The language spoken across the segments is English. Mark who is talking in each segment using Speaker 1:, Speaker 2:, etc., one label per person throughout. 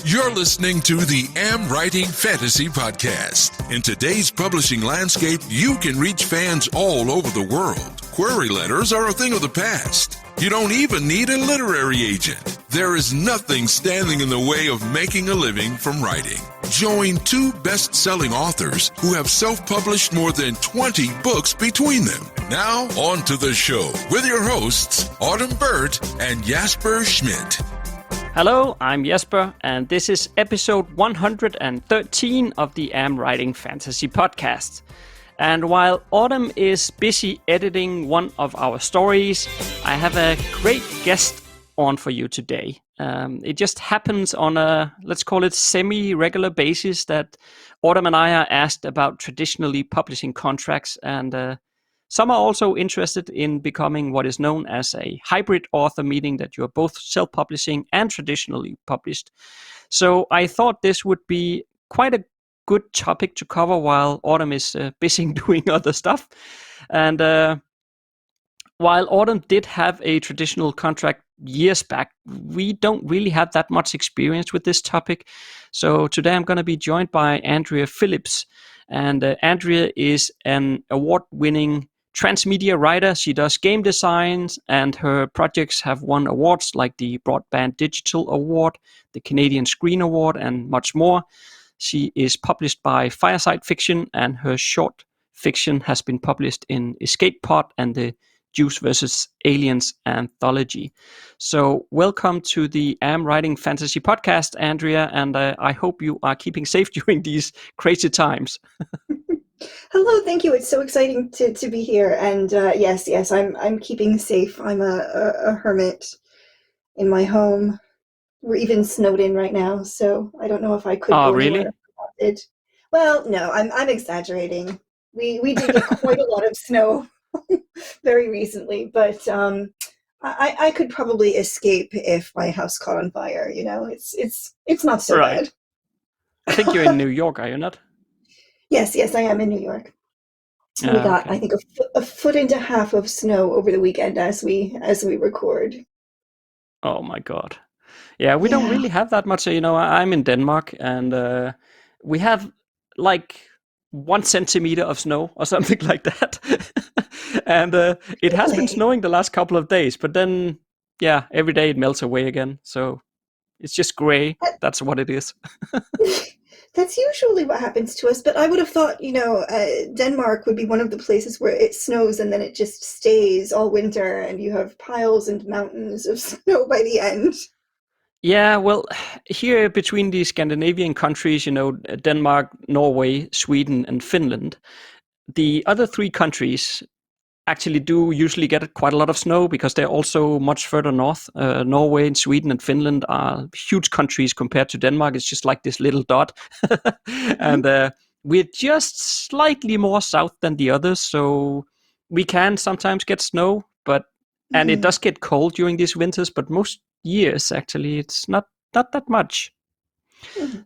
Speaker 1: You're listening to the AmWritingFantasy podcast. In today's publishing landscape, you can reach fans all over the world. Query letters are a thing of the past. You don't even need a literary agent. There is nothing standing in the way of making a living from writing. Join two best-selling authors who have self-published more than 20 books between them. Now, on to the show with your hosts, Autumn Burt and Jasper Schmidt.
Speaker 2: Hello, I'm Jesper, and this is episode 113 of the AmWritingFantasy podcast. And while Autumn is busy editing one of our stories, I have a great guest on for you today. It just happens on a, let's call it, semi-regular basis that Autumn and I are asked about traditionally publishing contracts, and some are also interested in becoming what is known as a hybrid author, meaning that you are both self-publishing and traditionally published. So I thought this would be quite a good topic to cover while Autumn is busy doing other stuff. And while Autumn did have a traditional contract years back, we don't really have that much experience with this topic. So today I'm going to be joined by Andrea Phillips. And Andrea is an award-winning transmedia writer. She does game designs, and her projects have won awards like the Broadband Digital Award, the Canadian Screen Award, and much more. She is published by Fireside Fiction, and her short fiction has been published in Escape Pod and the Juice vs. Aliens anthology. So welcome to the AmWritingFantasy podcast, Andrea, and I hope you are keeping safe during these crazy times.
Speaker 3: Hello, thank you. It's so exciting to be here. And yes, I'm keeping safe. I'm a hermit in my home. We're even snowed in right now, so I don't know if I could go
Speaker 2: really?
Speaker 3: anywhere if I wanted. Well, no, I'm exaggerating. We did get quite a lot of snow very recently, but I could probably escape if my house caught on fire. You know, it's not so bad.
Speaker 2: I think you're in New York, are you not?
Speaker 3: Yes, I am in New York. We got, okay. I think, a foot and a half of snow over the weekend as we record.
Speaker 2: Oh my God. Yeah, we don't really have that much. You know, I'm in Denmark, and we have like 1 centimeter of snow or something like that. And it has been snowing the last couple of days, but then, yeah, every day it melts away again. So it's just gray. That's what it is.
Speaker 3: That's usually what happens to us, but I would have thought, Denmark would be one of the places where it snows and then it just stays all winter and you have piles and mountains of snow by the end.
Speaker 2: Yeah, well, here between the Scandinavian countries, Denmark, Norway, Sweden, and Finland, the other three countries actually do usually get quite a lot of snow because they're also much further north. Norway and Sweden and Finland are huge countries compared to Denmark. It's just like this little dot. And we're just slightly more south than the others, so we can sometimes get snow, and it does get cold during these winters, but most years actually it's not that much.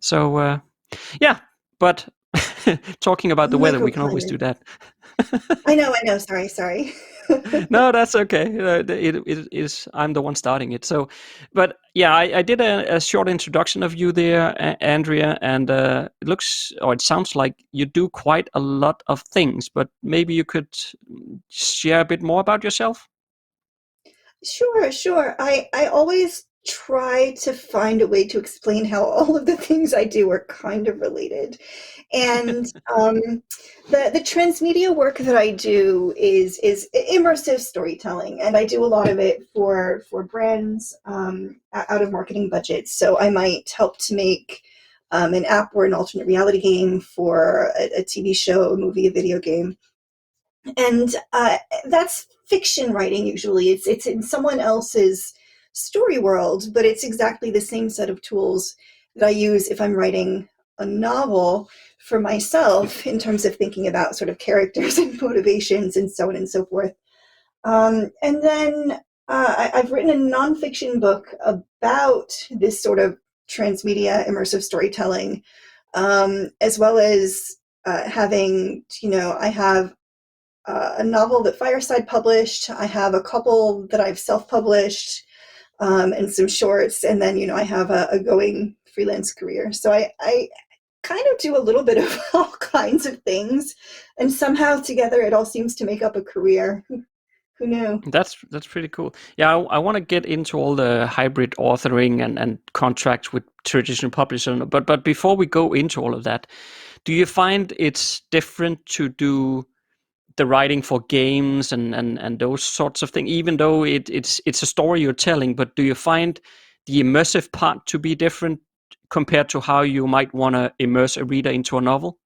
Speaker 2: So yeah, but talking about the weather, we can always do that.
Speaker 3: I know. Sorry.
Speaker 2: No, that's okay. It is. I'm the one starting it. So, but yeah, I did a short introduction of you there, Andrea, and it sounds like you do quite a lot of things. But maybe you could share a bit more about yourself.
Speaker 3: Sure. I always try to find a way to explain how all of the things I do are kind of related. And the transmedia work that I do is immersive storytelling, and I do a lot of it for brands out of marketing budgets. So I might help to make an app or an alternate reality game for a TV show, a movie, a video game. And that's fiction writing usually. It's in someone else's story world, but it's exactly the same set of tools that I use if I'm writing a novel for myself in terms of thinking about sort of characters and motivations and so on and so forth. And then I've written a nonfiction book about this sort of transmedia immersive storytelling, as well as having, I have a novel that Fireside published. I have a couple that I've self-published. and some shorts, and then I have a going freelance career. So I kind of do a little bit of all kinds of things, and somehow together it all seems to make up a career. Who knew?
Speaker 2: That's pretty cool. Yeah, I want to get into all the hybrid authoring and contracts with traditional publishers. But before we go into all of that, do you find it's different to do the writing for games and those sorts of things, even though it's a story you're telling? But do you find the immersive part to be different compared to how you might want to immerse a reader into a novel?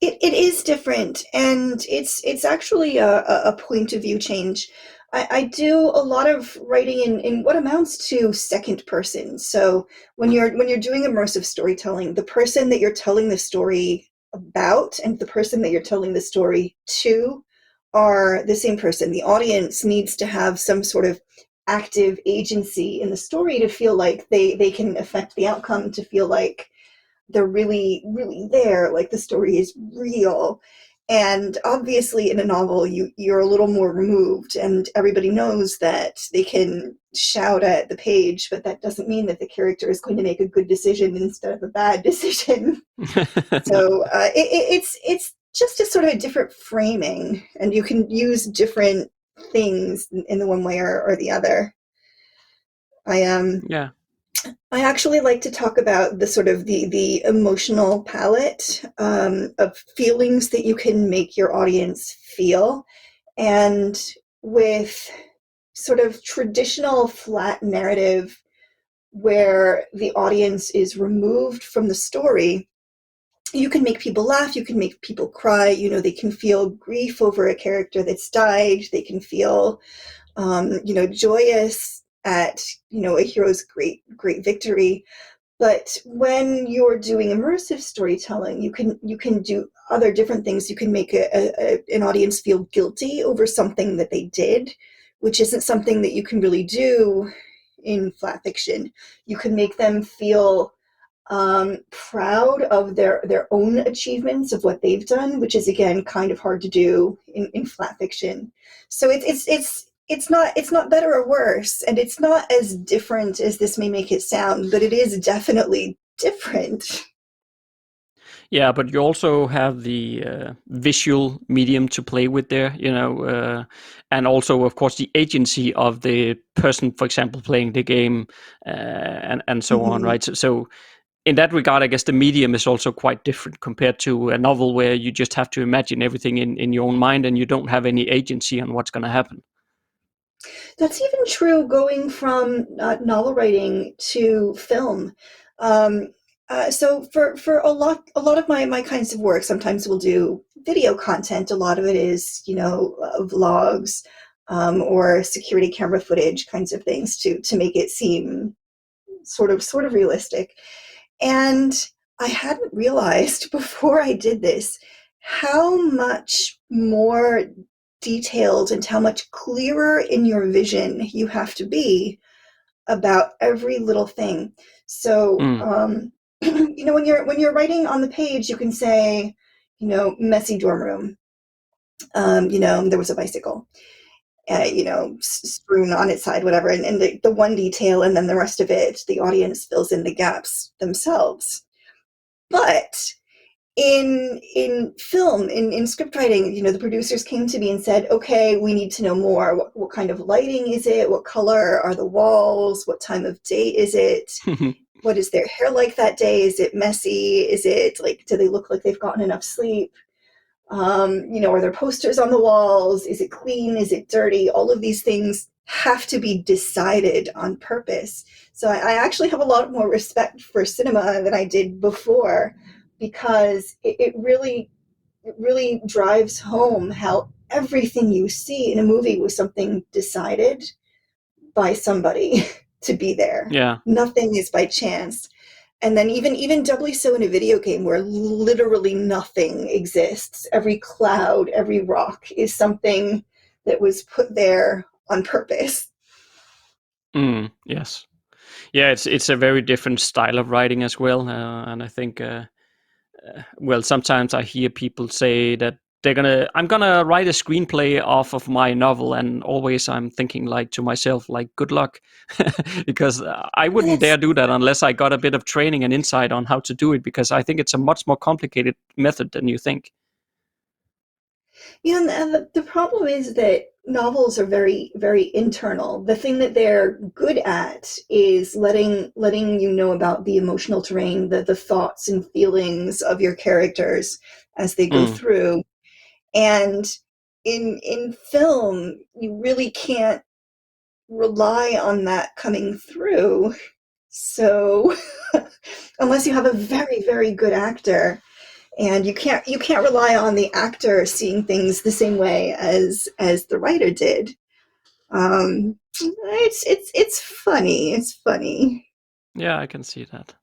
Speaker 3: It is different, and it's actually a point of view change. I do a lot of writing in what amounts to second person. So when you're doing immersive storytelling, the person that you're telling the story about and the person that you're telling the story to are the same person. The audience needs to have some sort of active agency in the story to feel like they can affect the outcome, to feel like they're really, really there, like the story is real. And obviously in a novel, you're a little more removed, and everybody knows that they can shout at the page, but that doesn't mean that the character is going to make a good decision instead of a bad decision.
Speaker 2: No.
Speaker 3: So it's just a sort of a different framing, and you can use different things in the one way or the other.
Speaker 2: Yeah.
Speaker 3: I actually like to talk about the sort of the emotional palette of feelings that you can make your audience feel. And with sort of traditional flat narrative where the audience is removed from the story, you can make people laugh, you can make people cry, they can feel grief over a character that's died, they can feel joyous at a hero's great victory. But when you're doing immersive storytelling, you can do other different things. You can make an audience feel guilty over something that they did, which isn't something that you can really do in flat fiction. You can make them feel proud of their own achievements of what they've done, which is again kind of hard to do in flat fiction. So it's not better or worse, and it's not as different as this may make it sound, but it is definitely different.
Speaker 2: Yeah, but you also have the visual medium to play with there, and also, of course, the agency of the person, for example, playing the game, and so on,
Speaker 3: Mhm.
Speaker 2: right? So in that regard, I guess the medium is also quite different compared to a novel where you just have to imagine everything in your own mind and you don't have any agency on what's going to happen.
Speaker 3: That's even true going from novel writing to film. Um, so for a lot of my kinds of work, sometimes we'll do video content. A lot of it is vlogs or security camera footage kinds of things to make it seem sort of realistic. And I hadn't realized before I did this how much more detailed and how much clearer in your vision you have to be about every little thing. So,
Speaker 2: Mm.
Speaker 3: when you're writing on the page, you can say, messy dorm room. There was a bicycle, strewn on its side, whatever, and the one detail, and then the rest of it, the audience fills in the gaps themselves. But in film, in script writing, the producers came to me and said, okay, we need to know more. What kind of lighting is it? What color are the walls? What time of day is it? What is their hair like that day? Is it messy? Is it like, do they look like they've gotten enough sleep? Are there posters on the walls? Is it clean? Is it dirty? All of these things have to be decided on purpose. So I actually have a lot more respect for cinema than I did before, because it really drives home how everything you see in a movie was something decided by somebody to be there.
Speaker 2: Yeah.
Speaker 3: Nothing is by chance. And then even doubly so in a video game where literally nothing exists. Every cloud, every rock is something that was put there on purpose.
Speaker 2: Yes. Yeah, it's a very different style of writing as well, and I think well, sometimes I hear people say that I'm gonna write a screenplay off of my novel, and always I'm thinking like to myself like, good luck, because I wouldn't
Speaker 3: Yes.
Speaker 2: dare do that unless I got a bit of training and insight on how to do it, because I think it's a much more complicated method than you think.
Speaker 3: Yeah, and the problem is that novels are very, very internal. The thing that they're good at is letting you know about the emotional terrain, the thoughts and feelings of your characters as they go
Speaker 2: Mm.
Speaker 3: through. And in film, you really can't rely on that coming through. So unless you have a very, very good actor, and you can't rely on the actor seeing things the same way as the writer did. It's funny. It's funny.
Speaker 2: Yeah, I can see that.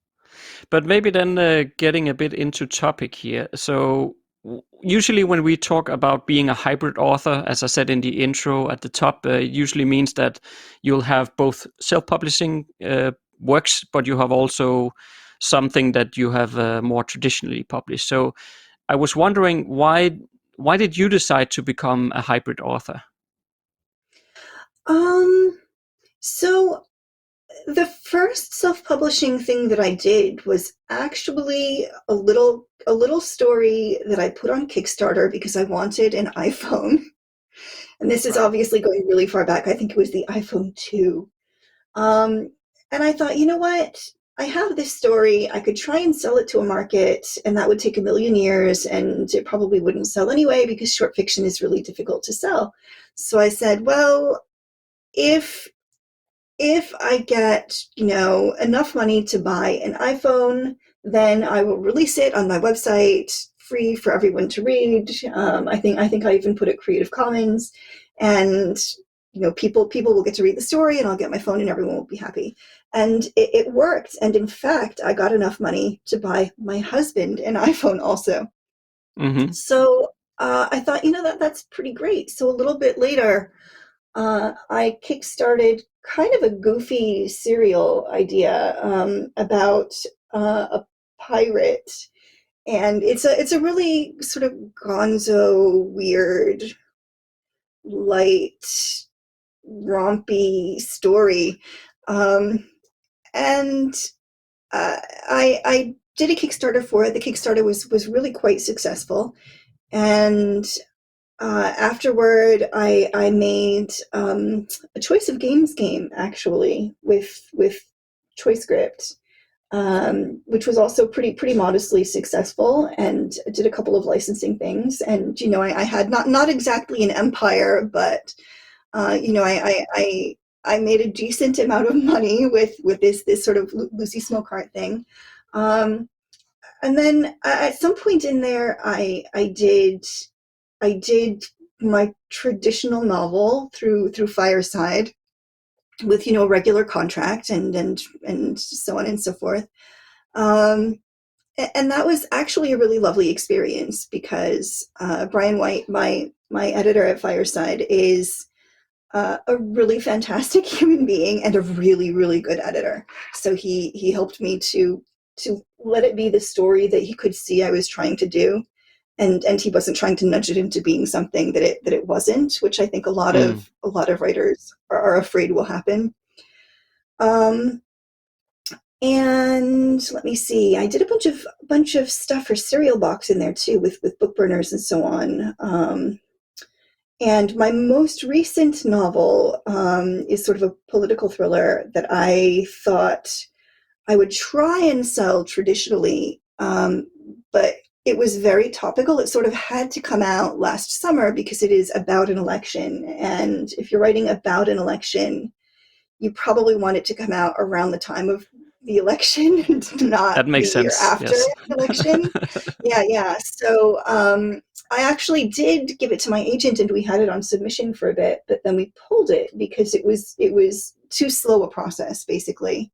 Speaker 2: But maybe then getting a bit into topic here. So usually when we talk about being a hybrid author, as I said in the intro at the top, it usually means that you'll have both self-publishing works, but you have also something that you have more traditionally published. So I was wondering, why did you decide to become a hybrid author?
Speaker 3: Um, so the first self-publishing thing that I did was actually a little story that I put on Kickstarter because I wanted an iPhone. And this is
Speaker 2: Right.
Speaker 3: obviously going really far back. I think it was the iPhone 2. Um, and I thought, you know what? I have this story. I could try and sell it to a market, and that would take a million years, and it probably wouldn't sell anyway because short fiction is really difficult to sell. So I said, well, if if I get, enough money to buy an iPhone, then I will release it on my website, free for everyone to read. I think I even put it Creative Commons, and people will get to read the story, and I'll get my phone, and everyone will be happy. And it worked. And in fact, I got enough money to buy my husband an iPhone also.
Speaker 2: Mm-hmm.
Speaker 3: So I thought, that's pretty great. So a little bit later, I kickstarted kind of a goofy serial idea about a pirate, and it's a really sort of gonzo, weird, light, rompy story, and I did a Kickstarter for it. The Kickstarter was really quite successful, and afterward, I made a choice of games game actually with ChoiceScript, which was also pretty modestly successful, and did a couple of licensing things. And I had not exactly an empire, but I made a decent amount of money with this sort of Lucy Smokehart thing. Um, and then at some point in there, I did my traditional novel through Fireside with a regular contract and so on and so forth. Um, and that was actually a really lovely experience because Brian White, my editor at Fireside, is a really fantastic human being and a really, really good editor. So he helped me to let it be the story that he could see I was trying to do, and he wasn't trying to nudge it into being something that it wasn't, which I think a lot of writers are afraid will happen. Um, and let me see, I did a bunch of stuff for Serial Box in there too, with book burners and so on. And my most recent novel is sort of a political thriller that I thought I would try and sell traditionally, but it was very topical. It sort of had to come out last summer because it is about an election. And if you're writing about an election, you probably want it to come out around the time of the election and not
Speaker 2: That
Speaker 3: the
Speaker 2: makes
Speaker 3: year
Speaker 2: sense.
Speaker 3: after
Speaker 2: Yes.
Speaker 3: the election. Yeah. So I actually did give it to my agent, and we had it on submission for a bit, but then we pulled it because it was too slow a process, basically.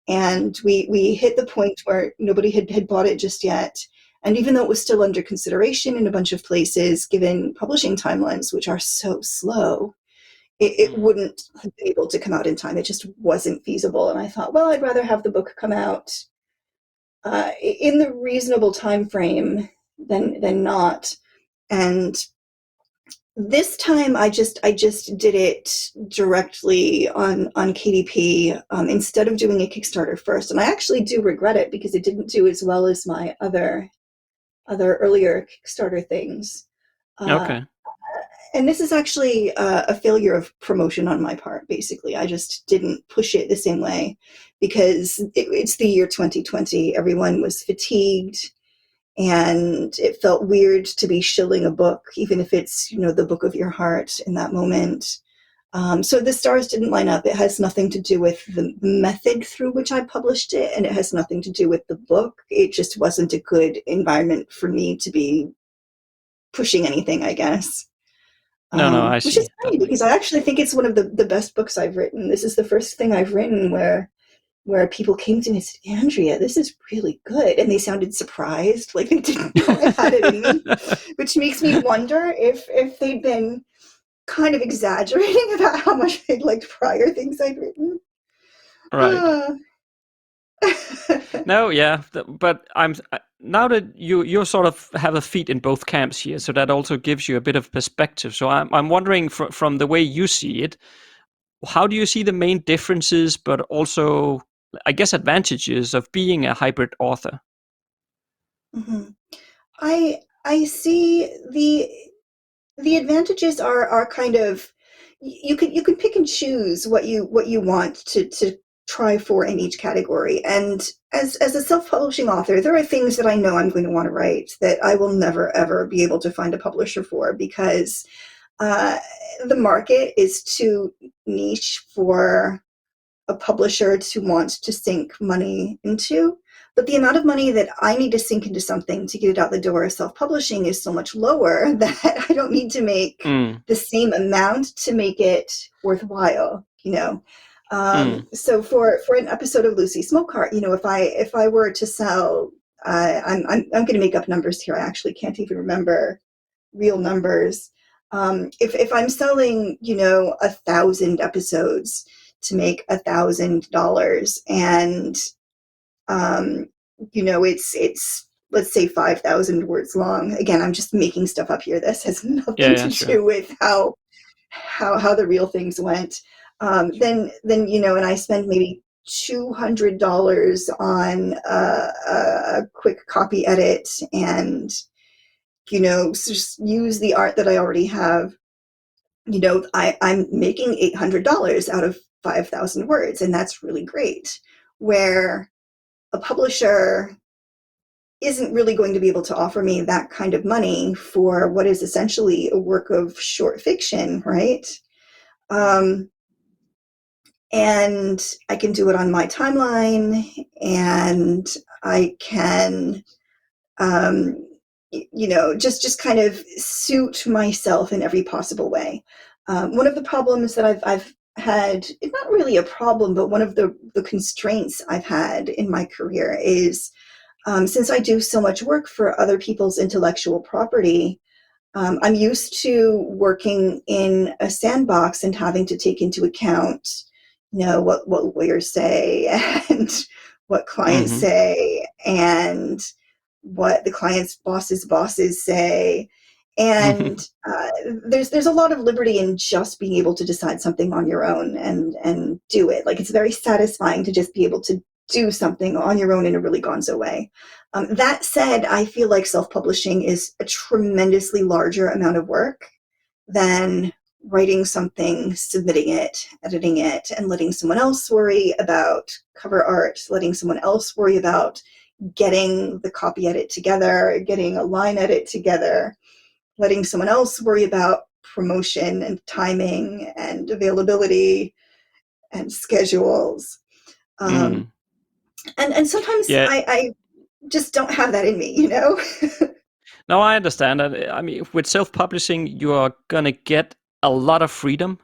Speaker 3: And we hit the point where nobody had bought it just yet. And even though it was still under consideration in a bunch of places, given publishing timelines, which are so slow, it
Speaker 2: Mm.
Speaker 3: wouldn't have been able to come out in time. It just wasn't feasible. And I thought, well, I'd rather have the book come out in the reasonable time frame than not. And this time I just did it directly on KDP instead of doing a Kickstarter first. And I actually do regret it because it didn't do as well as my other earlier Kickstarter things.
Speaker 2: Okay.
Speaker 3: And this is actually a failure of promotion on my part, basically. I just didn't push it the same way because it's the year 2020. Everyone was fatigued, and it felt weird to be shilling a book, even if it's, the book of your heart in that moment. So the stars didn't line up. It has nothing to do with the method through which I published it, and it has nothing to do with the book. It just wasn't a good environment for me to be pushing anything, I guess.
Speaker 2: No, I
Speaker 3: Which is
Speaker 2: see. That
Speaker 3: funny
Speaker 2: makes
Speaker 3: because I actually think it's one of the best books I've written. This is the first thing I've written where people came to me and said, Andrea, this is really good. And they sounded surprised, like they didn't know I had it in me, which makes me wonder if they'd been kind of exaggerating about how much they'd liked prior things I'd written.
Speaker 2: right. No, yeah, but now that you sort of have a feet in both camps here, so that also gives you a bit of perspective. So I'm wondering from the way you see it, how do you see the main differences, but also, I guess, advantages of being a hybrid author?
Speaker 3: Mhm. I see the advantages are kind of you can pick and choose what you want to try for in each category. And as a self-publishing author, there are things that I know I'm going to want to write that I will never ever be able to find a publisher for because uh, the market is too niche for a publisher to want to sink money into. But the amount of money that I need to sink into something to get it out the door self-publishing is so much lower that I don't need to make
Speaker 2: Mm,
Speaker 3: the same amount to make it worthwhile,
Speaker 2: mm,
Speaker 3: So for an episode of Lucy Smokeheart, if I were to sell, I'm going to make up numbers here. I actually can't even remember real numbers. If I'm selling, 1,000 episodes to make $1,000, and it's let's say 5,000 words long. Again, I'm just making stuff up here. This has
Speaker 2: yeah,
Speaker 3: nothing
Speaker 2: yeah,
Speaker 3: to
Speaker 2: sure.
Speaker 3: do with how the real things went. Then and I spend maybe $200 on a quick copy edit and just use the art that I already have. I'm making $800 out of 5,000 words, and that's really great. Where a publisher isn't really going to be able to offer me that kind of money for what is essentially a work of short fiction, right? Um, and I can do it on my timeline, and I can um, just kind of suit myself in every possible way. One of the problems that I've had, it's not really a problem, but one of the constraints I've had in my career is since I do so much work for other people's intellectual property, I'm used to working in a sandbox and having to take into account, what lawyers say and what clients
Speaker 2: Hmm.
Speaker 3: say and what the client's bosses say. And there's a lot of liberty in just being able to decide something on your own and do it. Like, it's very satisfying to just be able to do something on your own in a really gonzo way. That said, I feel like self-publishing is a tremendously larger amount of work than writing something, submitting it, editing it, and letting someone else worry about cover art, letting someone else worry about getting the copy edit together, getting a line edit together, letting someone else worry about promotion and timing and availability and schedules. Um,
Speaker 2: Mm.
Speaker 3: and sometimes
Speaker 2: Yeah.
Speaker 3: I just don't have that in me.
Speaker 2: No, I understand that. I mean, with self-publishing, you are gonna get a lot of freedom,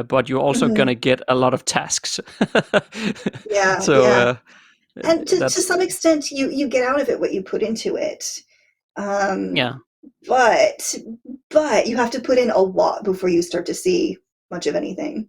Speaker 2: but you're also
Speaker 3: Mhm.
Speaker 2: gonna get a lot of tasks.
Speaker 3: Yeah,
Speaker 2: So
Speaker 3: yeah. And to
Speaker 2: that's
Speaker 3: some extent, you get out of it what you put into it. Um,
Speaker 2: yeah,
Speaker 3: but you have to put in a lot before you start to see much of anything.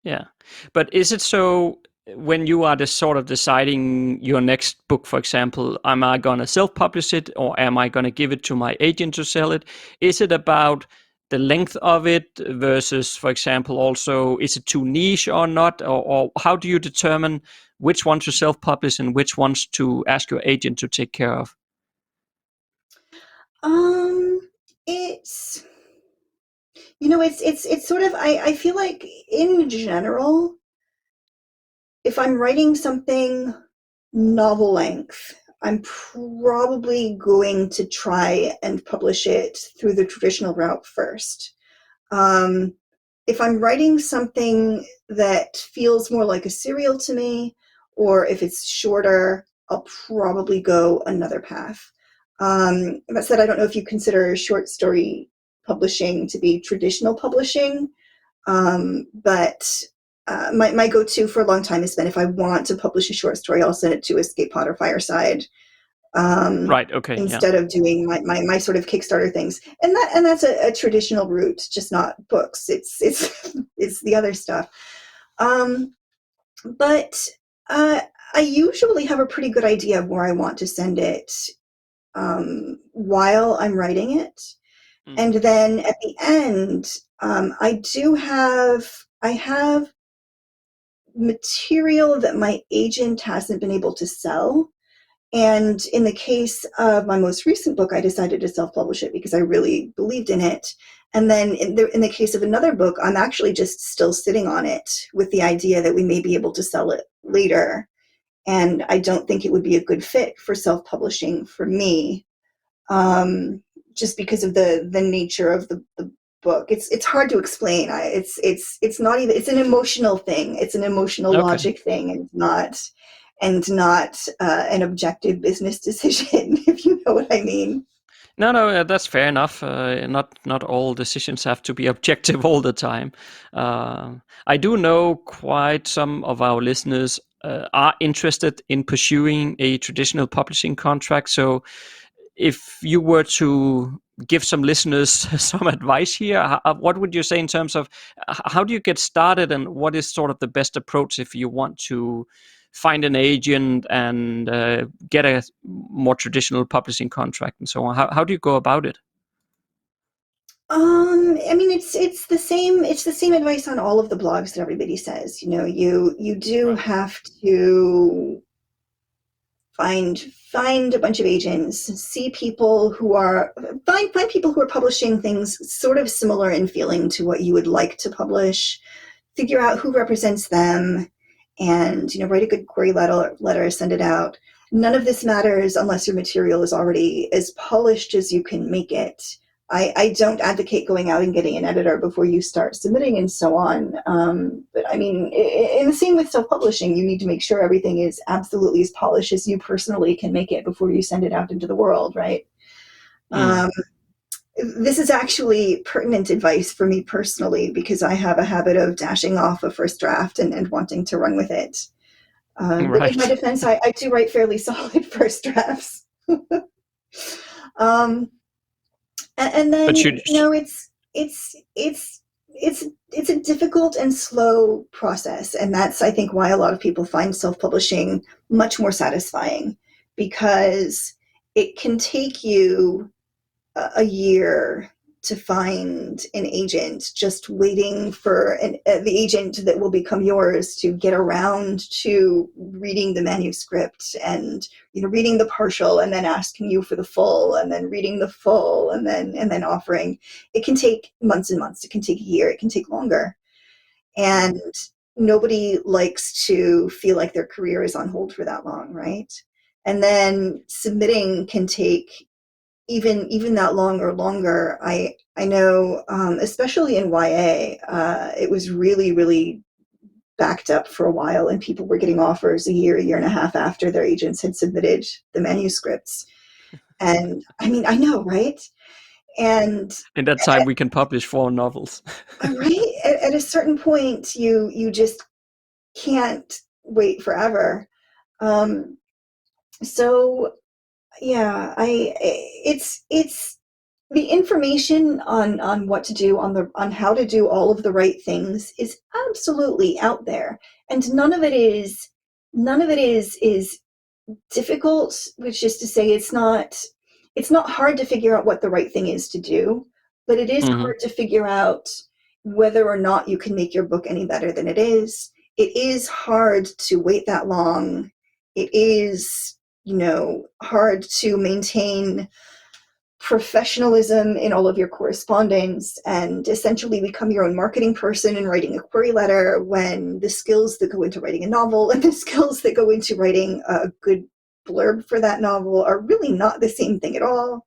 Speaker 2: yeah. But is it so? when you are just sort of deciding your next book, for example, am I going to self-publish it or am I going to give it to my agent to sell it? Is it about the length of it versus, for example, also, is it too niche or not? Or how do you determine which one to self-publish and which ones to ask your agent to take care of?
Speaker 3: Um, it's it's sort of I feel like in general, if I'm writing something novel length, I'm probably going to try and publish it through the traditional route first. Um, if I'm writing something that feels more like a serial to me, or if it's shorter, I'll probably go another path. That said, I don't know if you consider short story publishing to be traditional publishing, but my go-to for a long time has been, if I want to publish a short story, I'll send it to Escape Pod or Fireside,
Speaker 2: Right. Okay. Yeah.
Speaker 3: instead of doing my sort of Kickstarter things. And that's a traditional route, just not books. It's the other stuff. But I usually have a pretty good idea of where I want to send it while I'm writing it. And then at the end, I have material that my agent hasn't been able to sell. And in the case of my most recent book, I decided to self-publish it because I really believed in it. And then in the case of another book, I'm actually just still sitting on it with the idea that we may be able to sell it later. And I don't think it would be a good fit for self-publishing for me, just because of the nature of the book. It's hard to explain. It's not even, it's an emotional thing. It's an emotional logic thing, and not an objective business decision, if you know what I mean.
Speaker 2: No, that's fair enough. Not all decisions have to be objective all the time. I do know quite some of our listeners are interested in pursuing a traditional publishing contract. So, if you were to give some listeners some advice here, what would you say in terms of how do you get started, and what is sort of the best approach if you want to find an agent and get a more traditional publishing contract and so on? How do you go about it?
Speaker 3: I mean, it's the same advice on all of the blogs that everybody says. You do
Speaker 2: Right.
Speaker 3: have to find a bunch of agents, see people who are find people who are publishing things sort of similar in feeling to what you would like to publish, figure out who represents them, and write a good query letter, send it out. None of this matters unless your material is already as polished as you can make it. I don't advocate going out and getting an editor before you start submitting and so on. But I mean, in the same with self-publishing, you need to make sure everything is absolutely as polished as you personally can make it before you send it out into the world, right? This is actually pertinent advice for me personally, because I have a habit of dashing off a first draft and wanting to run with it. But in my
Speaker 2: Right.
Speaker 3: defense, I do write fairly solid first drafts. um, and then
Speaker 2: But should
Speaker 3: it's a difficult and slow process, and that's, I think, why a lot of people find self-publishing much more satisfying, because it can take you a year to find an agent, just waiting for the agent that will become yours to get around to reading the manuscript, and reading the partial and then asking you for the full, and then reading the full, and then offering. It can take months and months. It can take a year. It can take longer. And nobody likes to feel like their career is on hold for that long, right? And then submitting can take even that long or longer. I know, especially in YA, it was really, really backed up for a while, and people were getting offers a year and a half after their agents had submitted the manuscripts. And I mean, I know, right? And
Speaker 2: in that time we can publish 4 novels?
Speaker 3: right at a certain point, you just can't wait forever. So yeah, it's the information on what to do, on how to do all of the right things is absolutely out there, and none of it is difficult, which is to say it's not hard to figure out what the right thing is to do, but it is
Speaker 2: Mm-hmm.
Speaker 3: hard to figure out whether or not you can make your book any better than it is. It is hard to wait that long. It is, hard to maintain professionalism in all of your correspondence and essentially become your own marketing person and writing a query letter, when the skills that go into writing a novel and the skills that go into writing a good blurb for that novel are really not the same thing at all.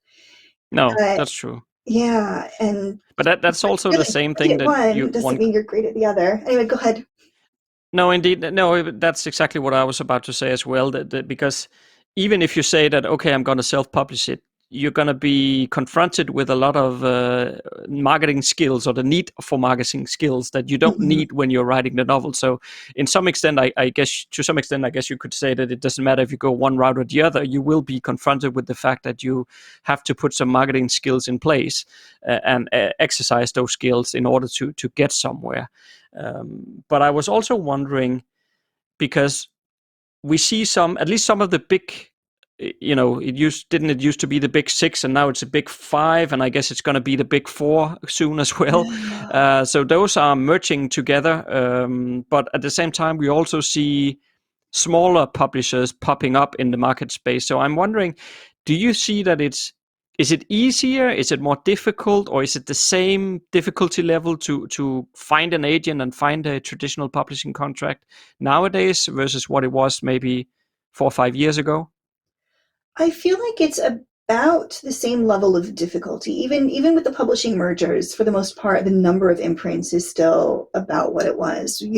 Speaker 2: No,
Speaker 3: Uh,
Speaker 2: that's true.
Speaker 3: yeah, and
Speaker 2: But that's
Speaker 3: you're
Speaker 2: also the
Speaker 3: really
Speaker 2: same
Speaker 3: great
Speaker 2: thing
Speaker 3: at
Speaker 2: that
Speaker 3: one doesn't mean you're great at the other. Anyway, go ahead.
Speaker 2: No, indeed. No, that's exactly what I was about to say as well. That because even if you say that, okay, I'm going to self-publish it, you're going to be confronted with a lot of marketing skills, or the need for marketing skills that you don't
Speaker 3: Mhm.
Speaker 2: need when you're writing the novel. So, in some extent, I guess to some extent, I guess you could say that it doesn't matter if you go one route or the other. You will be confronted with the fact that you have to put some marketing skills in place and exercise those skills in order to get somewhere. But I was also wondering, because we see at least some of the big, it used to be the big six, and now it's a big five, and I guess it's going to be the big four soon as well.
Speaker 3: Yeah.
Speaker 2: So those are merging together, but at the same time, we also see smaller publishers popping up in the market space. So I'm wondering, do you see that is it easier, is it more difficult, or is it the same difficulty level to find an agent and find a traditional publishing contract nowadays versus what it was maybe 4 or 5 years ago?
Speaker 3: I feel like it's about the same level of difficulty. Even with the publishing mergers, for the most part, the number of imprints is still about what it was. Um,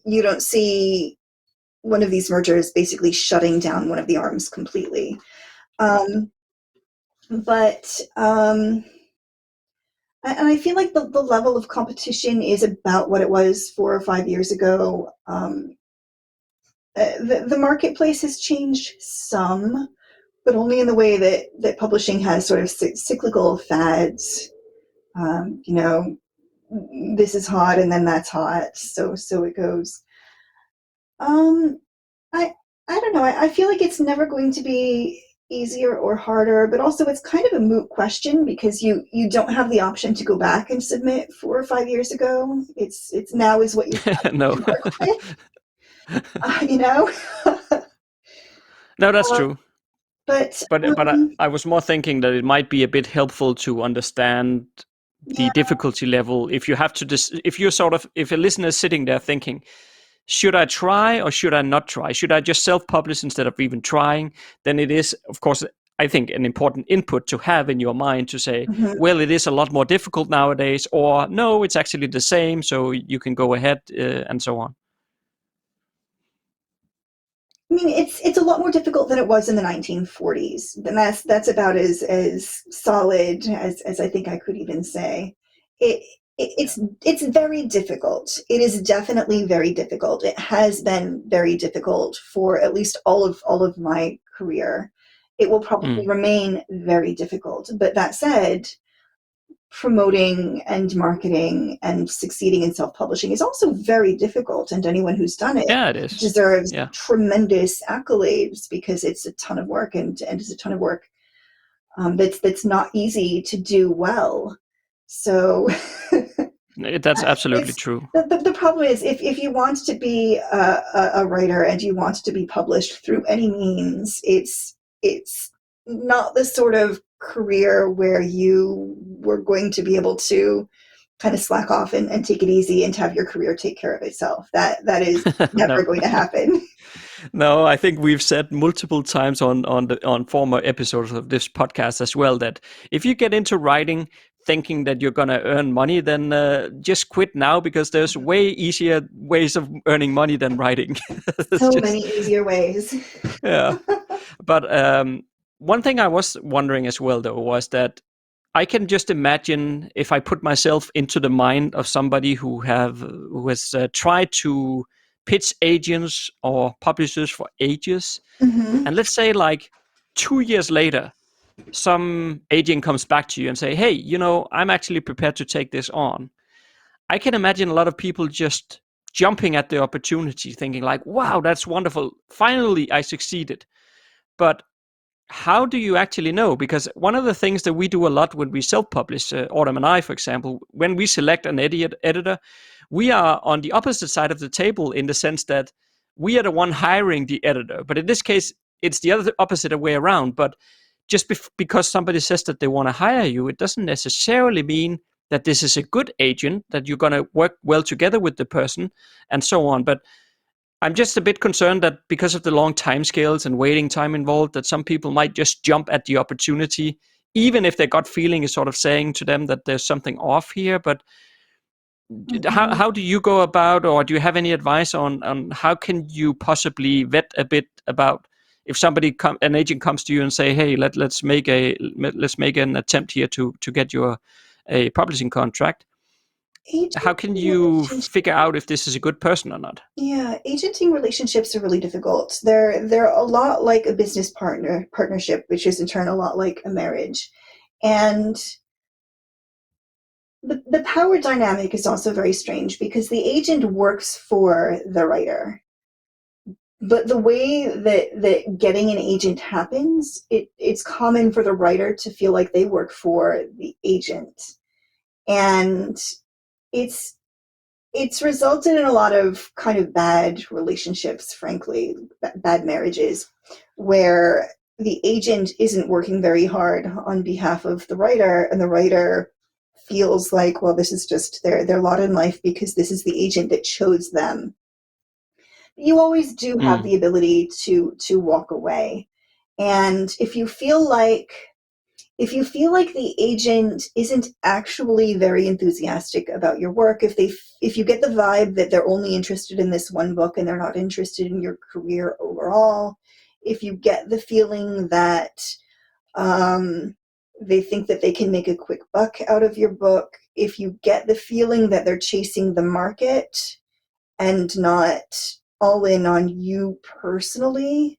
Speaker 3: you don't see one of these mergers basically shutting down one of the arms completely. But and I feel like the level of competition is about what it was 4 or 5 years ago. The marketplace has changed some, but only in the way that publishing has sort of cyclical fads. You know, this is hot and then that's hot, so it goes. Um, I I don't know. I feel like it's never going to be easier or harder, but also it's kind of a moot question because you don't have the option to go back and submit 4 or 5 years ago. It's now is what you have
Speaker 2: No.
Speaker 3: to work with, you know.
Speaker 2: No, that's
Speaker 3: Uh,
Speaker 2: true.
Speaker 3: but
Speaker 2: But I was more thinking that it might be a bit helpful to understand the
Speaker 3: yeah.
Speaker 2: difficulty level. If you have to, if you're sort of, if a listener is sitting there thinking, should I try or should I not try? Should I just self-publish instead of even trying? Then it is, of course, I think an important input to have in your mind to say,
Speaker 3: Mhm.
Speaker 2: well, it is a lot more difficult nowadays, or no, it's actually the same, so you can go ahead and so on.
Speaker 3: I mean, it's a lot more difficult than it was in the 1940s, and that's about as solid as I think I could even say. It, it's very difficult. It is definitely very difficult. It has been very difficult for at least all of my career. It will probably
Speaker 2: Mm.
Speaker 3: remain very difficult. But that said, promoting and marketing and succeeding in self-publishing is also very difficult, and anyone who's done it
Speaker 2: Yeah, it is.
Speaker 3: deserves
Speaker 2: Yeah.
Speaker 3: tremendous accolades because it's a ton of work, and it's a ton of work that's not easy to do well. So
Speaker 2: That's absolutely
Speaker 3: it's
Speaker 2: true.
Speaker 3: the problem is if you want to be a writer and you want to be published through any means, it's not the sort of career where you were going to be able to kind of slack off and take it easy and have your career take care of itself. That is never
Speaker 2: No.
Speaker 3: going to happen.
Speaker 2: No, I think we've said multiple times on former episodes of this podcast as well that if you get into writing thinking that you're gonna earn money, then just quit now, because there's way easier ways of earning money than writing. It's
Speaker 3: So
Speaker 2: just,
Speaker 3: many easier ways.
Speaker 2: yeah. But one thing I was wondering as well, though, was that I can just imagine if I put myself into the mind of somebody who has tried to pitch agents or publishers for ages,
Speaker 3: Hmm.
Speaker 2: and let's say like 2 years later, some agent comes back to you and say, hey, I'm actually prepared to take this on. I can imagine a lot of people just jumping at the opportunity, thinking like, wow, that's wonderful. Finally, I succeeded. But how do you actually know? Because one of the things that we do a lot when we self-publish, Autumn and I, for example, when we select an editor, we are on the opposite side of the table in the sense that we are the one hiring the editor. But in this case, it's the other opposite way around. But just because somebody says that they want to hire you, it doesn't necessarily mean that this is a good agent, that you're going to work well together with the person, and so on. But I'm just a bit concerned that because of the long time scales and waiting time involved, that some people might just jump at the opportunity, even if their gut feeling is sort of saying to them that there's something off here. But how do you go about, or do you have any advice on how can you possibly vet a bit about if an agent comes to you and say, hey, let's make an attempt here to get you a publishing contract? How can you figure out if this is a good person or not?
Speaker 3: Yeah, agenting relationships are really difficult. They're a lot like a business partnership, which is in turn a lot like a marriage. And the power dynamic is also very strange because the agent works for the writer. But the way that getting an agent happens, it's common for the writer to feel like they work for the agent. And it's resulted in a lot of kind of bad relationships, frankly, bad marriages, where the agent isn't working very hard on behalf of the writer, and the writer feels like, well, this is just their lot in life because this is the agent that chose them. You always do have the ability to walk away. And if you feel like the agent isn't actually very enthusiastic about your work, if you get the vibe that they're only interested in this one book and they're not interested in your career overall, if you get the feeling that they think that they can make a quick buck out of your book, if you get the feeling that they're chasing the market and not all in on you personally,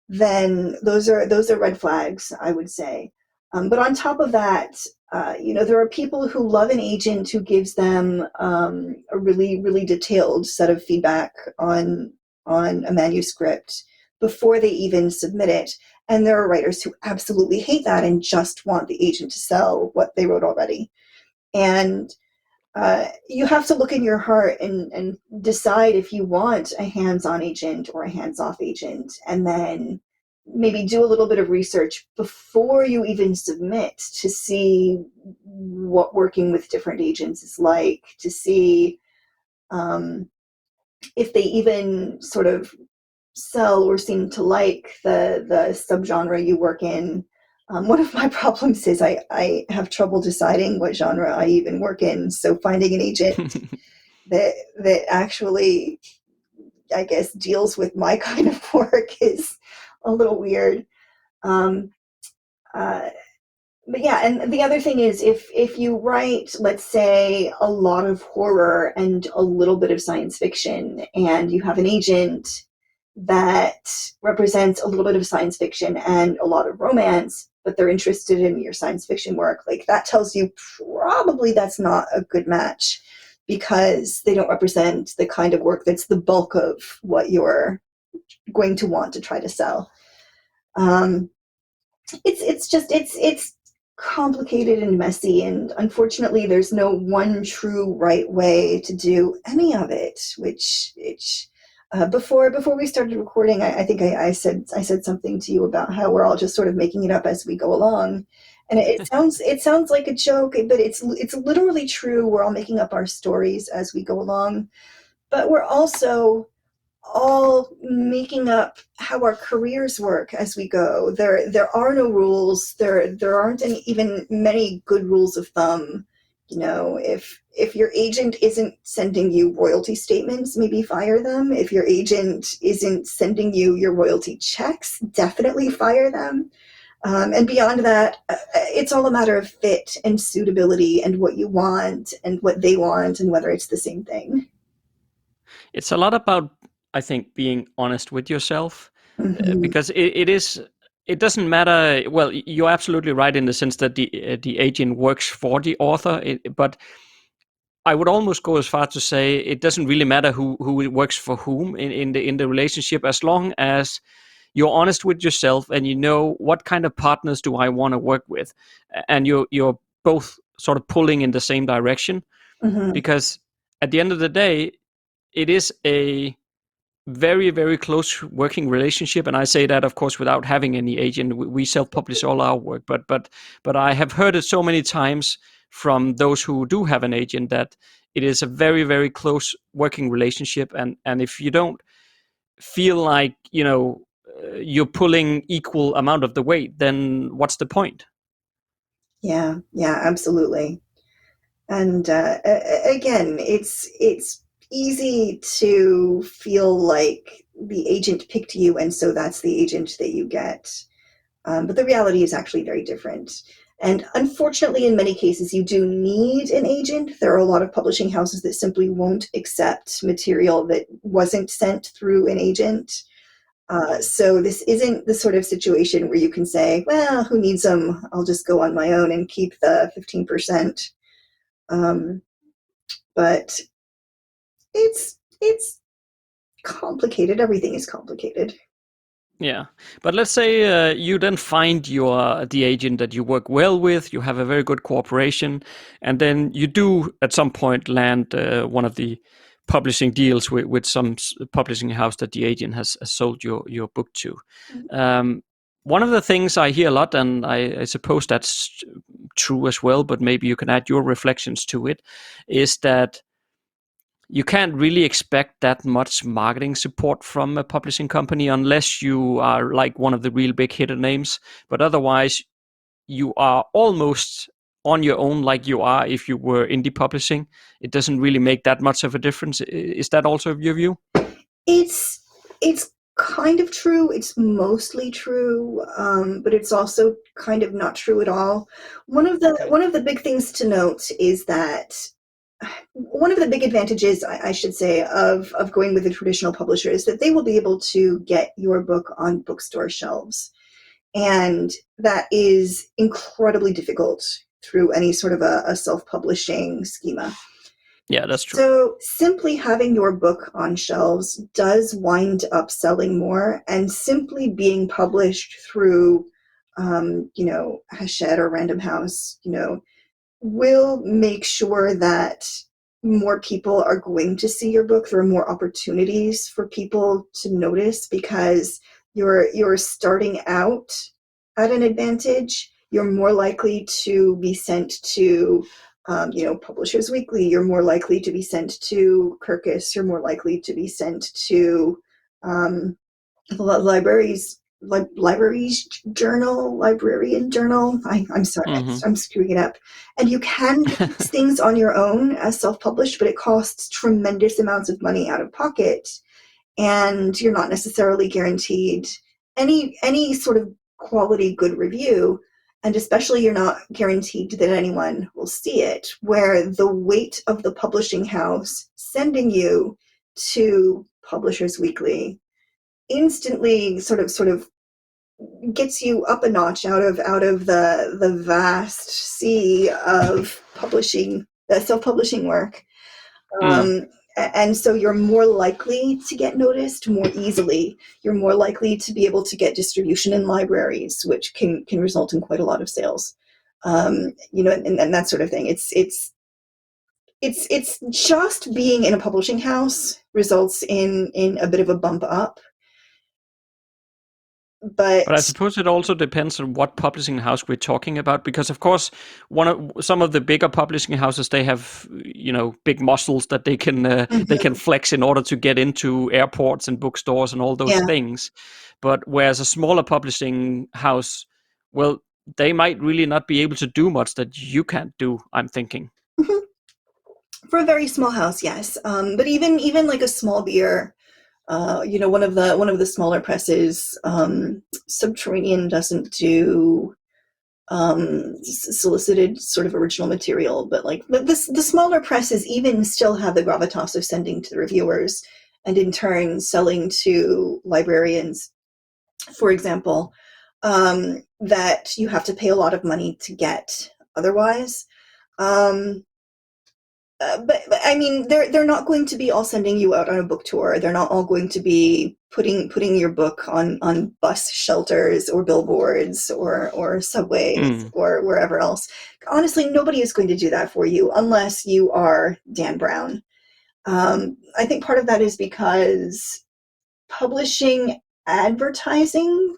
Speaker 3: then those are red flags, I would say. But on top of that, there are people who love an agent who gives them a really, really detailed set of feedback on a manuscript before they even submit it. And there are writers who absolutely hate that and just want the agent to sell what they wrote already. And you have to look in your heart and decide if you want a hands-on agent or a hands-off agent, and then maybe do a little bit of research before you even submit to see what working with different agents is like, to see if they even sort of sell or seem to like the subgenre you work in. One of my problems is I have trouble deciding what genre I even work in. So finding an agent that actually, I guess, deals with my kind of work is a little weird. But yeah, and the other thing is if you write, let's say, a lot of horror and a little bit of science fiction, and you have an agent that represents a little bit of science fiction and a lot of romance, but they're interested in your science fiction work, like that tells you probably that's not a good match because they don't represent the kind of work that's the bulk of what you're going to want to try to sell. It's complicated and messy, and unfortunately there's no one true right way to do any of it, which before we started recording, I think I said something to you about how we're all just sort of making it up as we go along, and it sounds like a joke, but it's literally true. We're all making up our stories as we go along, but we're also all making up how our careers work as we go. There are no rules. There aren't even many good rules of thumb. If your agent isn't sending you royalty statements, maybe fire them. If your agent isn't sending you your royalty checks, definitely fire them. And beyond that, it's all a matter of fit and suitability and what you want and what they want and whether it's the same thing.
Speaker 2: It's a lot about, I think, being honest with yourself,
Speaker 3: Mm-hmm.
Speaker 2: because it is it doesn't matter. Well, you're absolutely right in the sense that the agent works for the author, but I would almost go as far to say it doesn't really matter who works for whom in the relationship, as long as you're honest with yourself and you know what kind of partners do I want to work with, and you're both sort of pulling in the same direction.
Speaker 3: Hmm.
Speaker 2: Because at the end of the day, it is a very, very close working relationship, and I say that, of course, without having any agent. We self-publish all our work, but I have heard it so many times from those who do have an agent that it is a very, very close working relationship, and if you don't feel like you're pulling equal amount of the weight, then what's the point?
Speaker 3: Yeah, yeah, absolutely. And again, it's easy to feel like the agent picked you, and so that's the agent that you get. But the reality is actually very different. And unfortunately, in many cases, you do need an agent. There are a lot of publishing houses that simply won't accept material that wasn't sent through an agent. So this isn't the sort of situation where you can say, well, who needs them? I'll just go on my own and keep the 15%. Um, but it's complicated. Everything is complicated.
Speaker 2: Yeah, but let's say you then find the agent that you work well with. You have a very good cooperation, and then you do at some point land one of the publishing deals with some publishing house that the agent has sold your book to. One of the things I hear a lot, and I suppose that's true as well, but maybe you can add your reflections to it, is that you can't really expect that much marketing support from a publishing company unless you are like one of the real big hitter names. But otherwise, you are almost on your own, like you are if you were indie publishing. It doesn't really make that much of a difference. Is that also your view?
Speaker 3: It's kind of true. It's mostly true, but it's also kind of not true at all.
Speaker 2: Okay.
Speaker 3: One of the big things to note is that one of the big advantages, I should say, of going with a traditional publisher is that they will be able to get your book on bookstore shelves. And that is incredibly difficult through any sort of a self-publishing schema.
Speaker 2: Yeah, that's true.
Speaker 3: So simply having your book on shelves does wind up selling more, and simply being published through, Hachette or Random House, will make sure that more people are going to see your book. There are more opportunities for people to notice because you're starting out at an advantage. You're more likely to be sent to Publishers Weekly. You're more likely to be sent to Kirkus. You're more likely to be sent to libraries, librarian journal. I'm sorry,
Speaker 2: Hmm.
Speaker 3: I'm screwing it up. And you can do these things on your own as self-published, but it costs tremendous amounts of money out of pocket, and you're not necessarily guaranteed any sort of quality good review, and especially you're not guaranteed that anyone will see it, where the weight of the publishing house sending you to Publishers Weekly instantly sort of gets you up a notch out of the vast sea of publishing, self-publishing work.
Speaker 2: Mm.
Speaker 3: And so you're more likely to get noticed more easily. You're more likely to be able to get distribution in libraries, which can result in quite a lot of sales. And that sort of thing. It's just being in a publishing house results in a bit of a bump up.
Speaker 2: But I
Speaker 3: But
Speaker 2: suppose it also depends on what publishing house we're talking about, because of course, some of the bigger publishing houses, they have big muscles that they can
Speaker 3: mhm,
Speaker 2: flex in order to get into airports and bookstores and all those
Speaker 3: yeah.
Speaker 2: things. But whereas a smaller publishing house, well, they might really not be able to do much that you can't do, I'm thinking.
Speaker 3: Mhm. For a very small house, yes. But even like a small beer, one of the smaller presses, Subterranean doesn't do solicited sort of original material, but like the smaller presses even still have the gravitas of sending to the reviewers and in turn selling to librarians, for example. that you have to pay a lot of money to get otherwise. But I mean, they're not going to be all sending you out on a book tour. They're not all going to be putting your book on bus shelters or billboards or subways or wherever else. Honestly, nobody is going to do that for you unless you are Dan Brown. I think part of that is because publishing advertising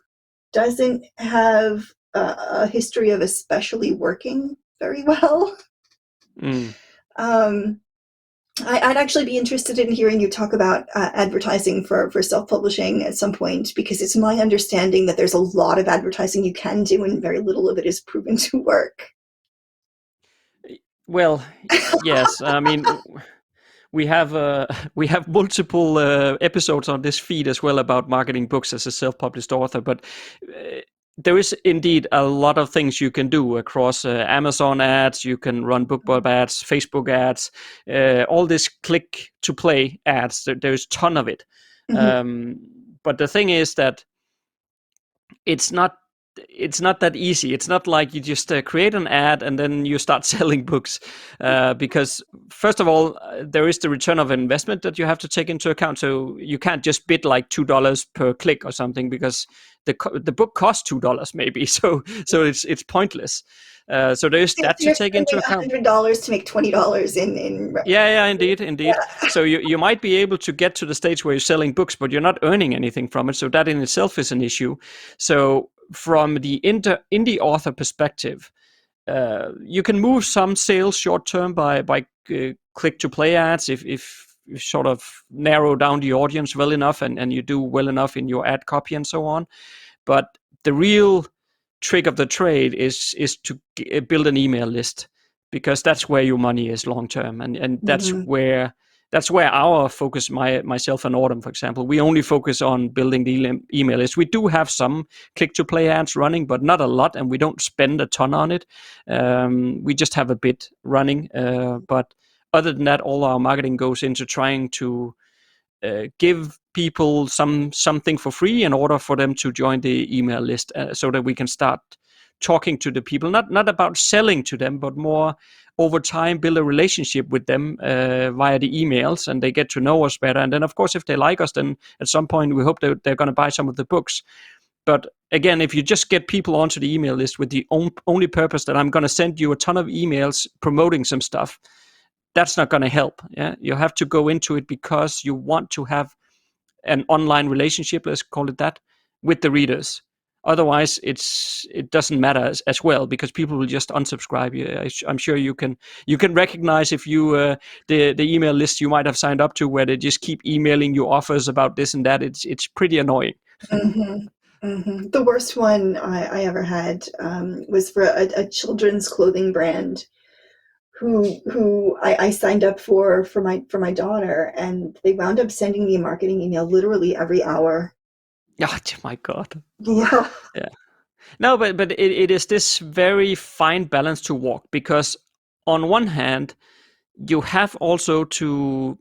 Speaker 3: doesn't have a history of especially working very well. I'd actually be interested in hearing you talk about advertising for self-publishing at some point, because it's my understanding that there's a lot of advertising you can do and very little of it is proven to work.
Speaker 2: Well, yes. I mean, we have multiple episodes on this feed as well about marketing books as a self-published author, but there is indeed a lot of things you can do across Amazon ads. You can run BookBub ads, Facebook ads, all this click to play ads. There's a ton of it. But the thing is that it's not that easy. It's not like you just create an ad and then you start selling books, because first of all, there is the return of investment that you have to take into account. So you can't just bid like $2 per click or something, because the book costs $2 maybe. So it's pointless. So there's that to take into account.
Speaker 3: $100 to make $20 in
Speaker 2: yeah, indeed. Yeah. So you might be able to get to the stage where you're selling books, but you're not earning anything from it. So that in itself is an issue. So from the indie author perspective, you can move some sales short term by click to play ads if you sort of narrow down the audience well enough and you do well enough in your ad copy and so on. But the real trick of the trade is to build an email list, because that's where your money is long term, and that's where our focus, myself and Autumn, for example, we only focus on building the email list. We do have some click to play ads running, but not a lot, and we don't spend a ton on it. We just have a bit running, but other than that, all our marketing goes into trying to give people something for free in order for them to join the email list, so that we can start talking to the people, not about selling to them, but more over time build a relationship with them via the emails, and they get to know us better. And then of course, if they like us, then at some point we hope that they're going to buy some of the books. But again, if you just get people onto the email list with the only purpose that I'm going to send you a ton of emails promoting some stuff, that's not going to help. Yeah, you have to go into it because you want to have an online relationship, let's call it that, with the readers. Otherwise, it doesn't matter as well, because people will just unsubscribe you. I'm sure you can recognize if you the email list you might have signed up to, where they just keep emailing you offers about this and that. It's pretty annoying.
Speaker 3: The worst one I ever had was for a children's clothing brand who I signed up for my daughter, and they wound up sending me a marketing email literally every hour.
Speaker 2: Oh my God.
Speaker 3: Yeah.
Speaker 2: No, but it is this very fine balance to walk, because on one hand, you have also to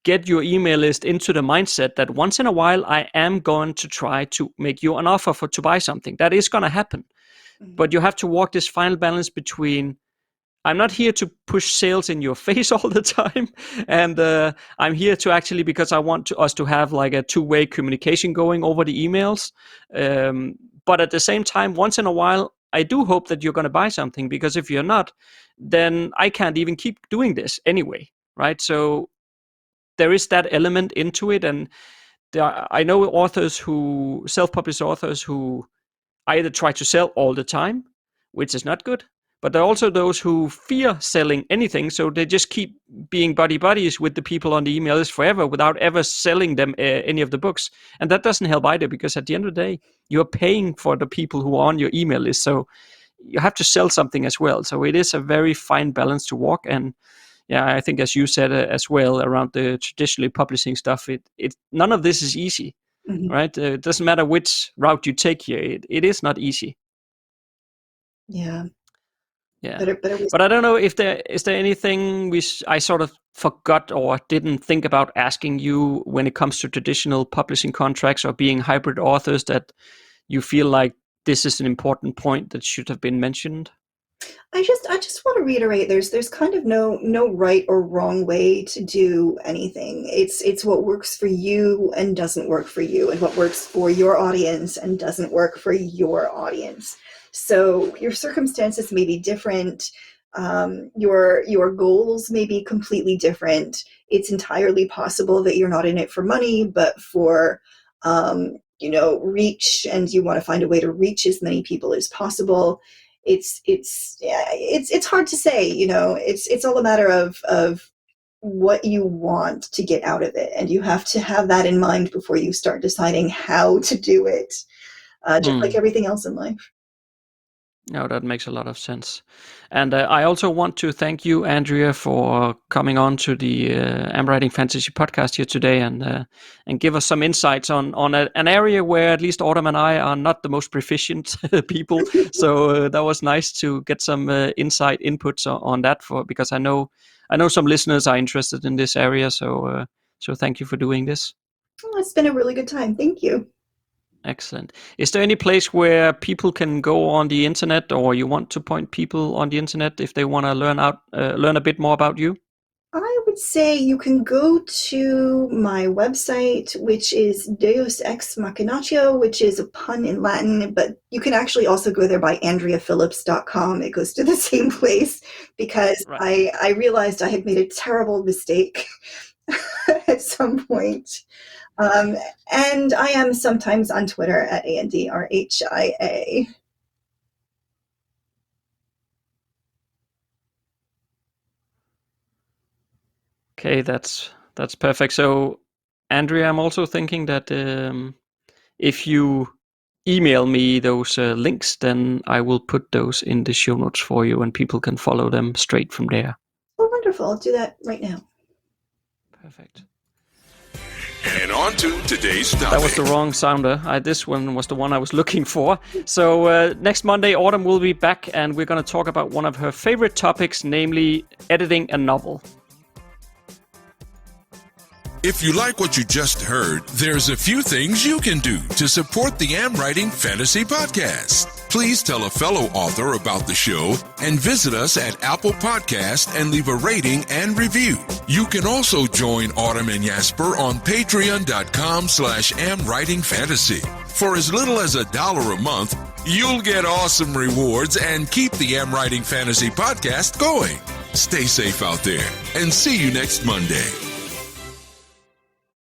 Speaker 2: get your email list into the mindset that once in a while I am going to try to make you an offer to buy something. That is going to happen. But you have to walk this final balance between, I'm not here to push sales in your face all the time, and I'm here to actually, because I want us to have like a two-way communication going over the emails. But at the same time, once in a while, I do hope that you're going to buy something, because if you're not, then I can't even keep doing this anyway, right? So there is that element into it, and I know self-published authors who either try to sell all the time, which is not good, but there are also those who fear selling anything, so they just keep being buddies with the people on the email list forever without ever selling them any of the books. And that doesn't help either, because at the end of the day, you're paying for the people who are on your email list, so you have to sell something as well. So it is a very fine balance to walk. And yeah, I think as you said as well around the traditionally publishing stuff, it none of this is easy, right? It doesn't matter which route you take here. It is not easy.
Speaker 3: Yeah.
Speaker 2: But I don't know if is there anything I sort of forgot or didn't think about asking you when it comes to traditional publishing contracts or being hybrid authors that you feel like this is an important point that should have been mentioned?
Speaker 3: I just want to reiterate, there's kind of no right or wrong way to do anything. It's what works for you and doesn't work for you, and what works for your audience and doesn't work for your audience. So your circumstances may be different. Your goals may be completely different. It's entirely possible that you're not in it for money, but for reach, and you want to find a way to reach as many people as possible. It's hard to say. It's all a matter of what you want to get out of it, and you have to have that in mind before you start deciding how to do it. Just like everything else in life.
Speaker 2: No, that makes a lot of sense. And I also want to thank you, Andrea, for coming on to the AmWriting Fantasy podcast here today and give us some insights on an area where at least Autumn and I are not the most proficient people. So that was nice to get some insight inputs on that, because I know some listeners are interested in this area. So thank you for doing this.
Speaker 3: Oh, it's been a really good time. Thank you.
Speaker 2: Excellent. Is there any place where people can go on the internet, or you want to point people on the internet if they want to learn a bit more about you?
Speaker 3: I would say you can go to my website, which is Deus Ex Machinatio, which is a pun in Latin, but you can actually also go there by AndreaPhillips.com. It goes to the same place, because right. I realized I had made a terrible mistake at some point. And I am sometimes on Twitter at AndRHIA.
Speaker 2: Okay, that's perfect. So, Andrea, I'm also thinking that if you email me those links, then I will put those in the show notes for you, and people can follow them straight from there.
Speaker 3: Oh, wonderful. I'll do that right now.
Speaker 2: Perfect.
Speaker 1: And on to today's topic.
Speaker 2: That was the wrong sounder. This one was the one I was looking for. So next Monday, Autumn will be back, and we're going to talk about one of her favorite topics, namely editing a novel.
Speaker 1: If you like what you just heard, there's a few things you can do to support the AmWriting Fantasy podcast. Please tell a fellow author about the show and visit us at Apple Podcast and leave a rating and review. You can also join Autumn and Jasper on patreon.com/AmWritingFantasy. For as little as $1 a month, you'll get awesome rewards and keep the AmWriting Fantasy podcast going. Stay safe out there and see you next Monday.